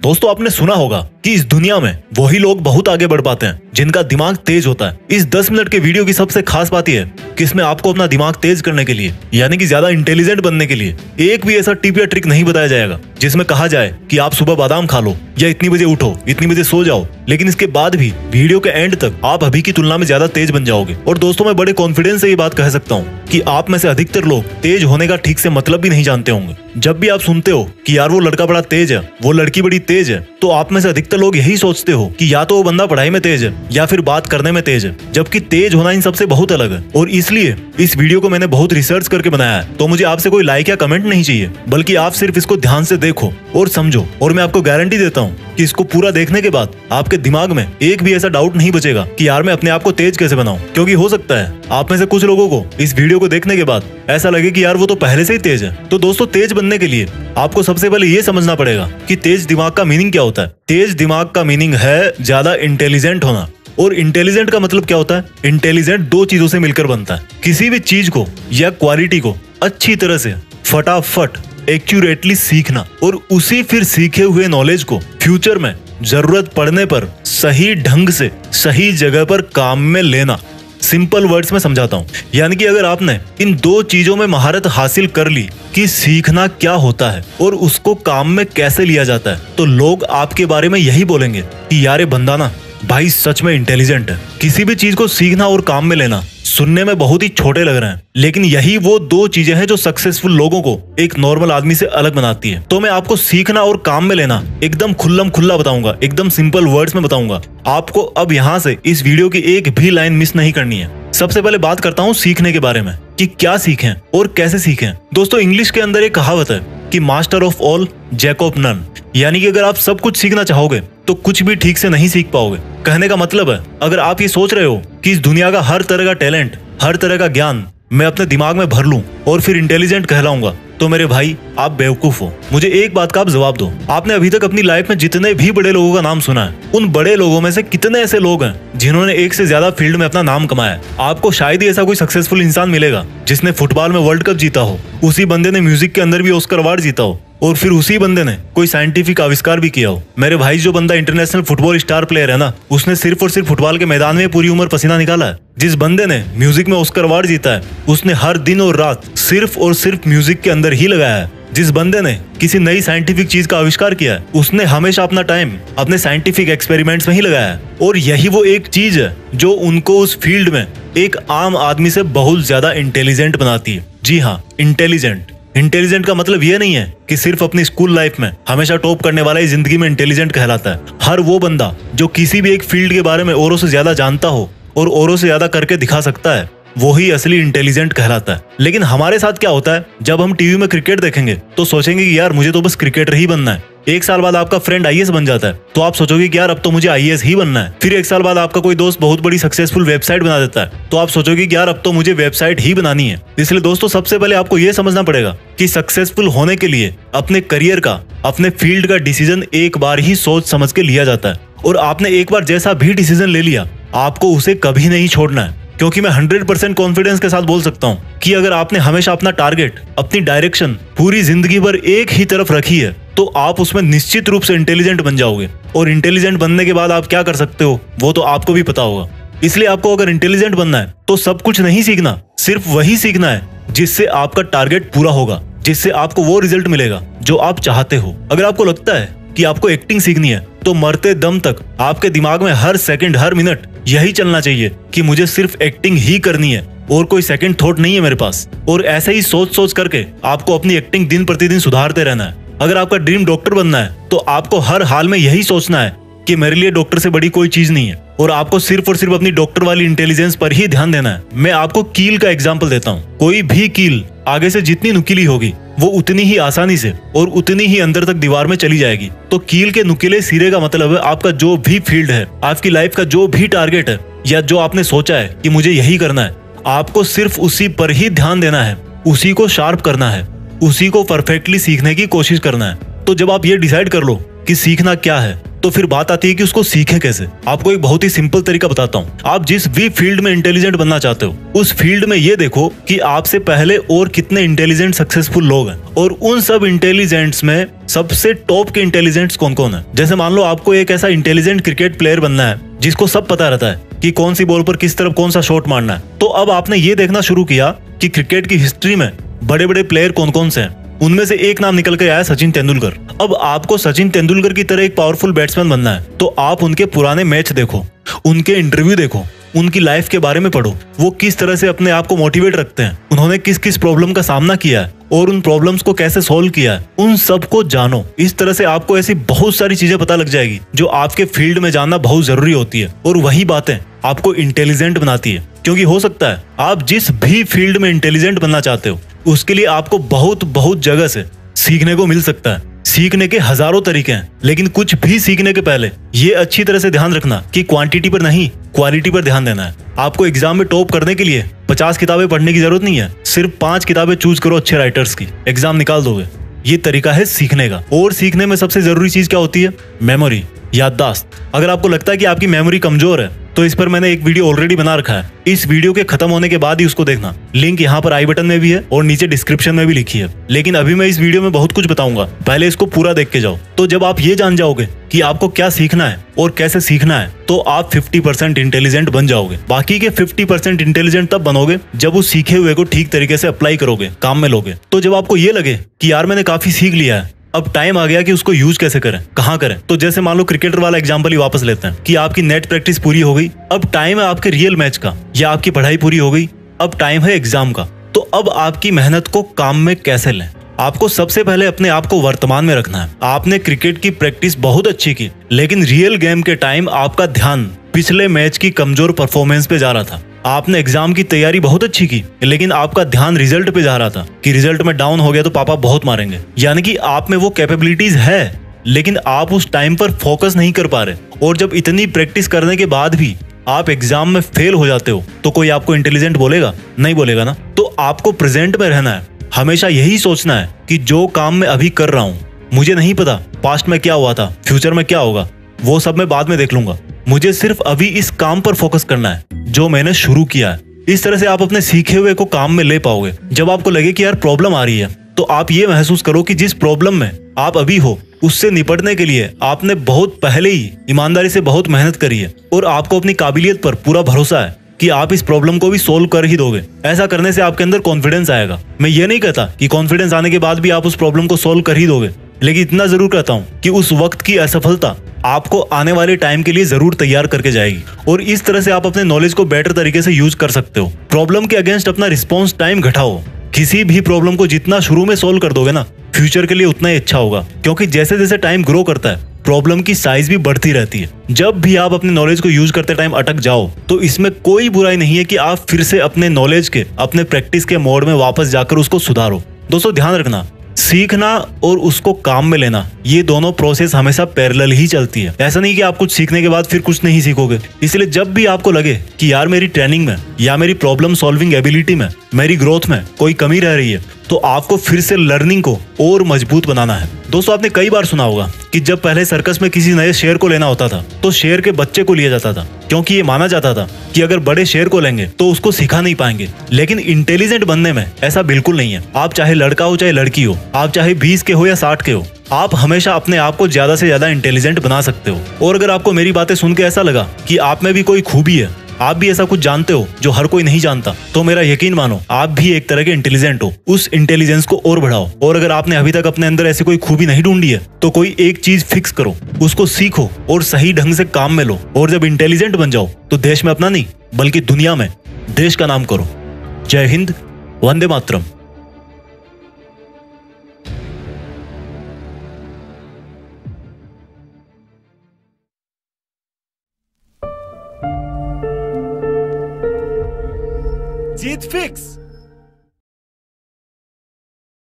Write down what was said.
दोस्तों आपने सुना होगा कि इस दुनिया में वही लोग बहुत आगे बढ़ पाते हैं जिनका दिमाग तेज होता है। इस 10 मिनट के वीडियो की सबसे खास बात यह है कि इसमें आपको अपना दिमाग तेज करने के लिए यानी कि ज्यादा इंटेलिजेंट बनने के लिए एक भी ऐसा टिप या ट्रिक नहीं बताया जाएगा जिसमें कहा जाए कि आप सुबह बादाम खा लो या इतनी बजे उठो, इतनी बजे सो जाओ। लेकिन इसके बाद भी वीडियो के एंड तक आप अभी की तुलना में ज्यादा तेज बन जाओगे। और दोस्तों मैं बड़े कॉन्फिडेंस से ये बात कह सकता हूँ कि आप में से अधिकतर लोग तेज होने का ठीक से मतलब भी नहीं जानते होंगे। जब भी आप सुनते हो कि यार वो लड़का बड़ा तेज है, वो लड़की बड़ी तेज है, तो आप में से अधिकतर लोग यही सोचते हो कि या तो वो बंदा पढ़ाई में तेज है या फिर बात करने में तेज है, जबकि तेज होना इन सबसे बहुत अलग है। और इसलिए इस वीडियो को मैंने बहुत रिसर्च करके बनाया है। तो मुझे आपसे कोई लाइक या कमेंट नहीं चाहिए, बल्कि आप सिर्फ इसको ध्यान से देखो और समझो। और मैं आपको गारंटी देता हूँ कि इसको पूरा देखने के बाद आपके दिमाग में एक भी ऐसा डाउट नहीं बचेगा कि यार मैं अपने आप को तेज कैसे बनाऊं। क्योंकि हो सकता है आप में से कुछ लोगों को इस वीडियो को देखने के बाद ऐसा लगे कि यार वो तो पहले से ही तेज है। तो दोस्तों तेज बनने के लिए आपको सबसे पहले ये समझना पड़ेगा कि तेज दिमाग का मीनिंग क्या होता है। तेज दिमाग का मीनिंग है ज्यादा इंटेलिजेंट होना। और इंटेलिजेंट का मतलब क्या होता है? इंटेलिजेंट दो चीजों से मिलकर बनता है। किसी भी चीज को या क्वालिटी को अच्छी तरह से फटाफट एक्यूरेटली सीखना और उसी फिर सीखे हुए नॉलेज को फ्यूचर में जरूरत पड़ने पर सही ढंग से सही जगह पर काम में लेना। सिंपल वर्ड्स में समझाता हूँ, यानी कि अगर आपने इन दो चीजों में महारत हासिल कर ली कि सीखना क्या होता है और उसको काम में कैसे लिया जाता है, तो लोग आपके बारे में यही बोलेंगे कि यार ये बंदा ना भाई सच में इंटेलिजेंट है। किसी भी चीज को सीखना और काम में लेना सुनने में बहुत ही छोटे लग रहे हैं, लेकिन यही वो दो चीजें हैं जो सक्सेसफुल लोगों को एक नॉर्मल आदमी से अलग बनाती है। तो मैं आपको सीखना और काम में लेना एकदम खुल्लम खुल्ला बताऊंगा, एकदम सिंपल वर्ड्स में बताऊंगा। आपको अब यहाँ से इस वीडियो की एक भी लाइन मिस नहीं करनी है। सबसे पहले बात करता हूँ सीखने के बारे में कि क्या सीखें और कैसे सीखें। दोस्तों इंग्लिश के अंदर एक कहावत है कि master of all jack of none, यानी कि अगर आप सब कुछ सीखना चाहोगे तो कुछ भी ठीक से नहीं सीख पाओगे। कहने का मतलब है अगर आप ये सोच रहे हो कि इस दुनिया का हर तरह का टैलेंट, हर तरह का ज्ञान मैं अपने दिमाग में भर लूं और फिर इंटेलिजेंट कहलाऊंगा, तो मेरे भाई आप बेवकूफ हो। मुझे एक बात का आप जवाब दो, आपने अभी तक अपनी लाइफ में जितने भी बड़े लोगों का नाम सुना है, उन बड़े लोगों में से कितने ऐसे लोग हैं जिन्होंने एक से ज्यादा फील्ड में अपना नाम कमाया है? आपको शायद ही ऐसा कोई सक्सेसफुल इंसान मिलेगा जिसने फुटबॉल में वर्ल्ड कप जीता हो, उसी बंदे ने म्यूजिक के अंदर भी ऑस्कर अवार्ड जीता हो, और फिर उसी बंदे ने कोई साइंटिफिक आविष्कार भी किया हो। मेरे भाई जो बंदा इंटरनेशनल फुटबॉल स्टार प्लेयर है ना, उसने सिर्फ और सिर्फ फुटबॉल के मैदान में पूरी उम्र पसीना निकाला है। जिस बंदे ने म्यूजिक में ऑस्कर अवार्ड जीता है, उसने हर दिन और रात सिर्फ और सिर्फ म्यूजिक के अंदर ही लगाया है। जिस बंदे ने किसी नई साइंटिफिक चीज का आविष्कार किया है, उसने हमेशा अपना टाइम अपने साइंटिफिक एक्सपेरिमेंट्स में ही लगाया है। और यही वो एक चीज है जो उनको उस फील्ड में एक आम आदमी से बहुत ज्यादा इंटेलिजेंट बनाती है। जी हाँ, इंटेलिजेंट। इंटेलिजेंट का मतलब ये नहीं है कि सिर्फ अपनी स्कूल लाइफ में हमेशा टॉप करने वाला ही जिंदगी में इंटेलिजेंट कहलाता है। हर वो बंदा जो किसी भी एक फील्ड के बारे में औरों से ज्यादा जानता हो और औरों से ज्यादा करके दिखा सकता है, वो ही असली इंटेलिजेंट कहलाता है। लेकिन हमारे साथ क्या होता है, जब हम टीवी में क्रिकेट देखेंगे तो सोचेंगे कि यार मुझे तो बस क्रिकेटर ही बनना है। एक साल बाद आपका फ्रेंड आईएएस बन जाता है तो आप सोचोगे कि यार अब तो मुझे आईएएस ही बनना है। फिर एक साल बाद आपका कोई दोस्त बहुत बड़ी सक्सेसफुल वेबसाइट बना देता है तो आप सोचोगे कि यार अब तो मुझे वेबसाइट ही बनानी है। इसलिए दोस्तों सबसे पहले आपको यह समझना पड़ेगा कि सक्सेसफुल होने के लिए अपने करियर का, अपने फील्ड का डिसीजन एक बार ही सोच समझ के लिया जाता है। और आपने एक बार जैसा भी डिसीजन ले लिया, आपको उसे कभी नहीं छोड़ना है। क्योंकि मैं 100% कॉन्फिडेंस के साथ बोल सकता हूँ कि अगर आपने हमेशा अपना टारगेट, अपनी डायरेक्शन पूरी जिंदगी भर एक ही तरफ रखी है, तो आप उसमें निश्चित रूप से इंटेलिजेंट बन जाओगे। और इंटेलिजेंट बनने के बाद आप क्या कर सकते हो वो तो आपको भी पता होगा। इसलिए आपको अगर इंटेलिजेंट बनना है तो सब कुछ नहीं सीखना, सिर्फ वही सीखना है जिससे आपका टारगेट पूरा होगा, जिससे आपको वो रिजल्ट मिलेगा जो आप चाहते हो। अगर आपको लगता है कि आपको एक्टिंग सीखनी है तो मरते दम तक आपके दिमाग में हर सेकंड, हर मिनट यही चलना चाहिए कि मुझे सिर्फ एक्टिंग ही करनी है और कोई सेकंड थॉट नहीं है मेरे पास। और ऐसे ही सोच सोच करके आपको अपनी एक्टिंग दिन प्रतिदिन सुधारते रहना है। अगर आपका ड्रीम डॉक्टर बनना है तो आपको हर हाल में यही सोचना है कि मेरे लिए डॉक्टर से बड़ी कोई चीज नहीं है, और आपको सिर्फ और सिर्फ अपनी डॉक्टर वाली इंटेलिजेंस पर ही ध्यान देना है। मैं आपको कील का एग्जांपल देता हूँ। कोई भी कील आगे से जितनी नुकीली होगी वो उतनी ही आसानी से और उतनी ही अंदर तक दीवार में चली जाएगी। तो कील के नुकीले सिरे का मतलब है आपका जो भी फील्ड है, आपकी लाइफ का जो भी टारगेट है, या जो आपने सोचा है कि मुझे यही करना है, आपको सिर्फ उसी पर ही ध्यान देना है, उसी को शार्प करना है, उसी को परफेक्टली सीखने की कोशिश करना है। तो जब आप ये डिसाइड कर लो कि सीखना क्या है तो फिर बात आती है कि उसको सीखें कैसे। आपको एक बहुत ही सिंपल तरीका बताता हूँ। आप जिस भी फील्ड में इंटेलिजेंट बनना चाहते हो, उस फील्ड में ये देखो कि आपसे पहले और कितने इंटेलिजेंट सक्सेसफुल लोग हैं, और उन सब इंटेलिजेंट्स में सबसे टॉप के इंटेलिजेंट्स कौन कौन है। जैसे मान लो आपको एक ऐसा इंटेलिजेंट क्रिकेट प्लेयर बनना है जिसको सब पता रहता है कि कौन सी बॉल पर किस तरफ कौन सा शॉट मारना है। तो अब आपने ये देखना शुरू किया कि क्रिकेट की हिस्ट्री में बड़े बड़े प्लेयर कौन कौन से हैं। उनमें से एक नाम निकल कर आया, सचिन तेंदुलकर। अब आपको सचिन तेंदुलकर की तरह एक पावरफुल बैट्समैन बनना है, तो आप उनके पुराने मैच देखो, उनके इंटरव्यू देखो, उनकी लाइफ के बारे में पढ़ो, वो किस तरह से अपने आप को मोटिवेट रखते हैं, उन्होंने किस किस प्रॉब्लम का सामना किया है और उन प्रॉब्लम्स को कैसे सॉल्व किया है, उन सब को जानो। इस तरह से आपको ऐसी बहुत सारी चीजें पता लग जाएगी जो आपके फील्ड में जानना बहुत जरूरी होती है, और वही बातें आपको इंटेलिजेंट बनाती है। क्योंकि हो सकता है आप जिस भी फील्ड में इंटेलिजेंट बनना चाहते हो, उसके लिए आपको बहुत जगह से सीखने को मिल सकता है। सीखने के हजारों तरीके हैं, लेकिन कुछ भी सीखने के पहले ये अच्छी तरह से ध्यान रखना कि क्वांटिटी पर नहीं, क्वालिटी पर ध्यान देना है। आपको एग्जाम में टॉप करने के लिए 50 किताबें पढ़ने की जरूरत नहीं है, सिर्फ 5 किताबें चूज करो अच्छे राइटर्स की, एग्जाम निकाल दोगे। ये तरीका है सीखने का। और सीखने में सबसे जरूरी चीज क्या होती है? मेमोरी, याददाश्त। अगर आपको लगता है कि आपकी मेमोरी कमजोर है, तो इस पर मैंने एक वीडियो ऑलरेडी बना रखा है। इस वीडियो के खत्म होने के बाद ही उसको देखना। लिंक यहाँ पर आई बटन में भी है और नीचे डिस्क्रिप्शन में भी लिखी है। लेकिन अभी मैं इस वीडियो में बहुत कुछ बताऊंगा, पहले इसको पूरा देख के जाओ। तो जब आप ये जान जाओगे कि आपको क्या सीखना है और कैसे सीखना है, तो आप 50% इंटेलिजेंट बन जाओगे। बाकी के 50% इंटेलिजेंट तब बनोगे जब उस सीखे हुए को ठीक तरीके से अप्लाई करोगे, काम में लोगे। तो जब आपको ये लगे कि यार मैंने काफी सीख लिया है, अब टाइम आ गया कि उसको यूज कैसे करें, कहाँ करें। तो जैसे मान लो क्रिकेटर वाला एग्जांपल ही वापस लेते हैं कि आपकी नेट प्रैक्टिस पूरी हो गई, अब टाइम है आपके रियल मैच का, या आपकी पढ़ाई पूरी हो गई, अब टाइम है एग्जाम का। तो अब आपकी मेहनत को काम में कैसे लें? आपको सबसे पहले अपने आप को वर्तमान में रखना है। आपने क्रिकेट की प्रैक्टिस बहुत अच्छी की, लेकिन रियल गेम के टाइम आपका ध्यान पिछले मैच की कमजोर परफॉर्मेंस पे जा रहा था। आपने एग्जाम की तैयारी बहुत अच्छी की, लेकिन आपका ध्यान रिजल्ट पे जा रहा था कि रिजल्ट में डाउन हो गया तो पापा बहुत मारेंगे। यानी कि आप में वो कैपेबिलिटीज है, लेकिन आप उस टाइम पर फोकस नहीं कर पा रहे। और जब इतनी प्रैक्टिस करने के बाद भी आप एग्जाम में फेल हो जाते हो, तो कोई आपको इंटेलिजेंट बोलेगा? नहीं बोलेगा ना। तो आपको प्रेजेंट में रहना है। हमेशा यही सोचना है कि जो काम मैं अभी कर रहा हूँ, मुझे नहीं पता पास्ट में क्या हुआ था, फ्यूचर में क्या होगा, वो सब मैं बाद में देख लूंगा। मुझे सिर्फ अभी इस काम पर फोकस करना है जो मैंने शुरू किया है। इस तरह से आप अपने सीखे हुए को काम में ले पाओगे। जब आपको लगे कि यार प्रॉब्लम आ रही है, तो आप ये महसूस करो कि जिस प्रॉब्लम में आप अभी हो, उससे निपटने के लिए आपने बहुत पहले ही ईमानदारी से बहुत मेहनत करी है, और आपको अपनी काबिलियत पर पूरा भरोसा है कि आप इस प्रॉब्लम को भी सोल्व कर ही दोगे। ऐसा करने से आपके अंदर कॉन्फिडेंस आएगा। मैं ये नहीं कहता कि कॉन्फिडेंस आने के बाद भी आप उस प्रॉब्लम को सोल्व कर ही दोगे, लेकिन इतना जरूर कहता हूँ कि उस वक्त की असफलता आपको आने वाले टाइम के लिए जरूर तैयार करके जाएगी। और इस तरह से आप अपने नॉलेज को बेटर तरीके से यूज कर सकते हो। प्रॉब्लम के अगेंस्ट अपना रिस्पॉन्स टाइम घटाओ। किसी भी प्रॉब्लम को जितना शुरू में सोल्व कर दोगे ना, फ्यूचर के लिए उतना ही अच्छा होगा। क्योंकि जैसे जैसे टाइम ग्रो करता है, प्रॉब्लम की साइज भी बढ़ती रहती है। जब भी आप अपने नॉलेज को यूज करते टाइम अटक जाओ, तो इसमें कोई बुराई नहीं है कि आप फिर से अपने नॉलेज के, अपने प्रैक्टिस के मोड में वापस जाकर उसको सुधारो। दोस्तों ध्यान रखना, सीखना और उसको काम में लेना, ये दोनों प्रोसेस हमेशा पैरेलल ही चलती है। ऐसा नहीं कि आप कुछ सीखने के बाद फिर कुछ नहीं सीखोगे। इसलिए जब भी आपको लगे कि यार मेरी ट्रेनिंग में या मेरी प्रॉब्लम सॉल्विंग एबिलिटी में, मेरी ग्रोथ में कोई कमी रह रही है, तो आपको फिर से लर्निंग को और मजबूत बनाना है। दोस्तों आपने कई बार सुना होगा कि जब पहले सर्कस में किसी नए शेर को लेना होता था, तो शेर के बच्चे को लिया जाता था, क्योंकि ये माना जाता था कि अगर बड़े शेर को लेंगे तो उसको सिखा नहीं पाएंगे। लेकिन इंटेलिजेंट बनने में ऐसा बिल्कुल नहीं है। आप चाहे लड़का हो चाहे लड़की हो, आप चाहे 20 के हो या 60 के हो, आप हमेशा अपने आप को ज्यादा से ज्यादा इंटेलिजेंट बना सकते हो। और अगर आपको मेरी बातें सुन के ऐसा लगा कि आप में भी कोई खूबी है, आप भी ऐसा कुछ जानते हो जो हर कोई नहीं जानता, तो मेरा यकीन मानो आप भी एक तरह के इंटेलिजेंट हो। उस इंटेलिजेंस को और बढ़ाओ। और अगर आपने अभी तक अपने अंदर ऐसी कोई खूबी नहीं ढूंढी है, तो कोई एक चीज फिक्स करो, उसको सीखो और सही ढंग से काम में लो। और जब इंटेलिजेंट बन जाओ, तो देश में अपना नहीं बल्कि दुनिया में देश का नाम करो। जय हिंद, वंदे मातरम। जीत फिक्स।